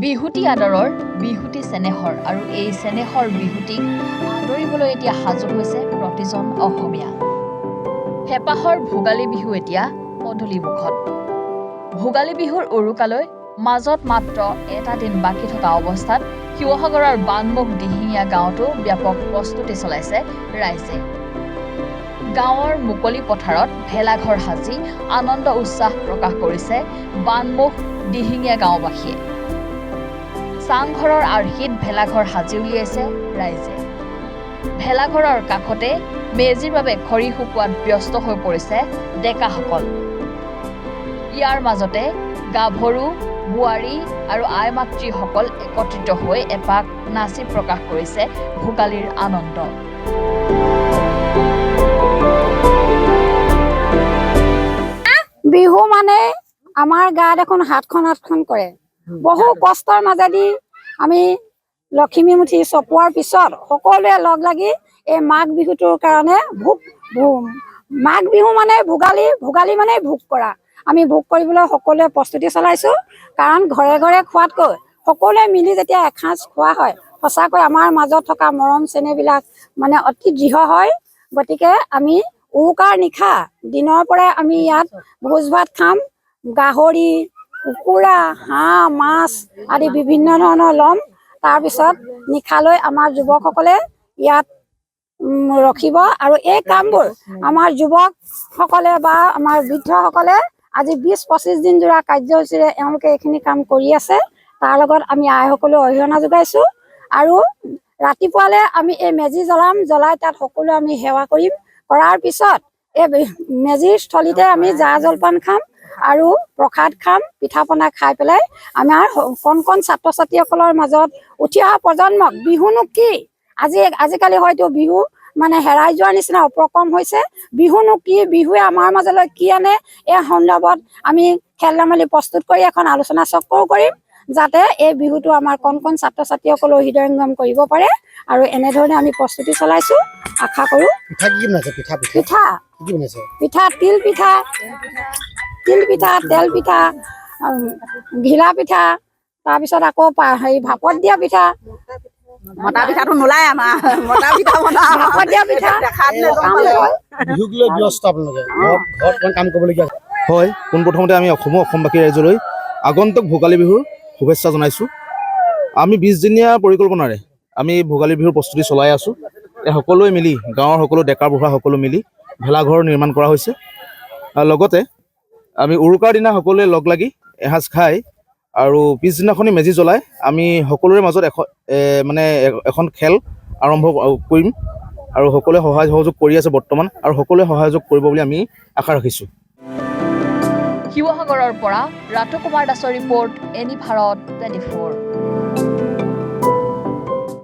বিহুতি আদৰৰ বিহুতি চেনেহৰ আৰু এই চেনেহৰ বিহুটিক আদৰিবলৈ এতিয়া সাজু হৈছে প্ৰতিজন অসমীয়া। হেঁপাহৰ ভোগালী বিহু এতিয়া পদূলি মুখত। ভোগালী বিহুৰ উৰুকালৈ মাজত মাত্ৰ এটা দিন বাকী থকা অৱস্থাত শিৱসাগৰৰ বানমুখ দিহিঙীয়া গাঁৱতো ব্যাপক প্ৰস্তুতি চলাইছে ৰাইজে। গাঁৱৰ মুকলি পথাৰত ভেলাঘৰ সাজি আনন্দ উৎসাহ প্ৰকাশ কৰিছে বানমুখ দিহিঙীয়া গাঁওবাসীয়ে। চাংঘৰৰ আৰ্হিত ভেলাঘৰ সাজি উলিয়াইছে ৰাইজে। ভেলাঘৰৰ কাষতে মেজিৰ বাবে খৰি শুকুৱাত ব্যস্ত হৈ পৰিছে ডেকাসকল। ইয়াৰ মাজতে গাভৰু, বোৱাৰী আৰু আই মাতৃসকল একত্ৰিত হৈ এপাক নাচি প্ৰকাশ কৰিছে ভোগালীৰ আনন্দ। বিহু মানে আমাৰ গাত এখন হাতখন কৰে। বহু কষ্টৰ মাজেদি আমি লখিমীমুঠি চপোৱাৰ পিছত সকলোৱে লগ লাগি এই মাঘ বিহুটোৰ কাৰণে মাঘ বিহু মানে ভোগালী মানে ভোগ কৰা। আমি ভোগ কৰিবলৈ সকলোৱে প্ৰস্তুতি চলাইছোঁ। কাৰণ ঘৰে ঘৰে খোৱাতকৈ সকলোৱে মিলি যেতিয়া এসাঁজ খোৱা হয়, সঁচাকৈ আমাৰ মাজত থকা মৰম চেনেহবিলাক মানে অতি দৃঢ় হয়। গতিকে আমি উৰুকাৰ নিশা দিনৰ পৰাই আমি ইয়াত ভোজ ভাত খাম। গাহৰি, কুকুৰা, হাঁহ, মাছ আদি বিভিন্ন ধৰণৰ ল'ম। তাৰপিছত নিশালৈ আমাৰ যুৱকসকলে ইয়াত ৰখিব আৰু এই কামবোৰ আমাৰ যুৱকসকলে বা আমাৰ বৃদ্ধসকলে আজি ২০-২৫ দিন জোৰা কাৰ্যসূচীৰে এওঁলোকে এইখিনি কাম কৰি আছে। তাৰ লগত আমি আইসকলো অৰিহণা যোগাইছোঁ আৰু ৰাতিপুৱালৈ আমি এই মেজি জ্বলাই তাত সকলো আমি সেৱা কৰিম। কৰাৰ পিছত এই মেজিৰ স্থলীতে আমি জা জলপান খাম আৰু প্ৰসাদ খাম। পিঠা পনা খাই পেলাই আমাৰ কণ ছাত্ৰ ছাত্ৰীসকলৰ মাজত উঠি অহা প্ৰজন্মক বিহুনো কি, আজিকালি হয়তো বিহু মানে হেৰাই যোৱাৰ নিচিনা উপক্ৰম হৈছে। বিহুনো কি, বিহুৱে আমাৰ মাজলৈ কি আনে, এই সন্দৰ্ভত আমি খেল ধেমালি প্ৰস্তুত কৰি এখন আলোচনা চক্ৰও কৰিম, যাতে এই বিহুটো আমাৰ কণ ছাত্ৰ ছাত্ৰীসকলেও হৃদয়ংগম কৰিব পাৰে। আৰু এনেধৰণে আমি প্ৰস্তুতি চলাইছোঁ। আশা কৰোঁ পিঠা তিল পিঠা, তেল পিঠা, ঘিলা পিঠা, তাৰপিছত আকৌ ভাপত দিয়া পিঠা। মতা পিঠাটো নোলায় আমাৰ, মতা পিঠা ভাপত দিয়া পিঠা বিহুক লৈ ব্যস্ত আপোনালোকে ঘৰত কাম কৰিবলগীয়া হয়। পোনপ্ৰথমতে আমি অসমবাসী ৰাইজলৈ আগন্তুক ভোগালী বিহুৰ শুভেচ্ছা জনাইছোঁ। আমি 20 দিনীয়া পৰিকল্পনাৰে আমি ভোগালী বিহুৰ প্ৰস্তুতি চলাই আছোঁ। সকলোৱে মিলি গাঁৱৰ সকলো ডেকা বুঢ়া সকলো মিলি ভেলাঘৰ নিৰ্মাণ কৰা হৈছে। লগতে আমি উৰুকাৰ দিনা সকলোৱে লগ লাগি এসাঁজ খাই আৰু পিছদিনাখনি মেজি জ্বলাই আমি সকলোৰে মাজত এখন খেল আৰম্ভ কৰিম আৰু সকলোৱে সহায় সহযোগ কৰি আছে বৰ্তমান, আৰু সকলোৱে সহযোগ কৰিব বুলি আমি আশা ৰাখিছোঁ। শিৱসাগৰৰ পৰা ৰাতু কুমাৰ দাসৰ ৰিপৰ্ট, এনি ভাৰত 24।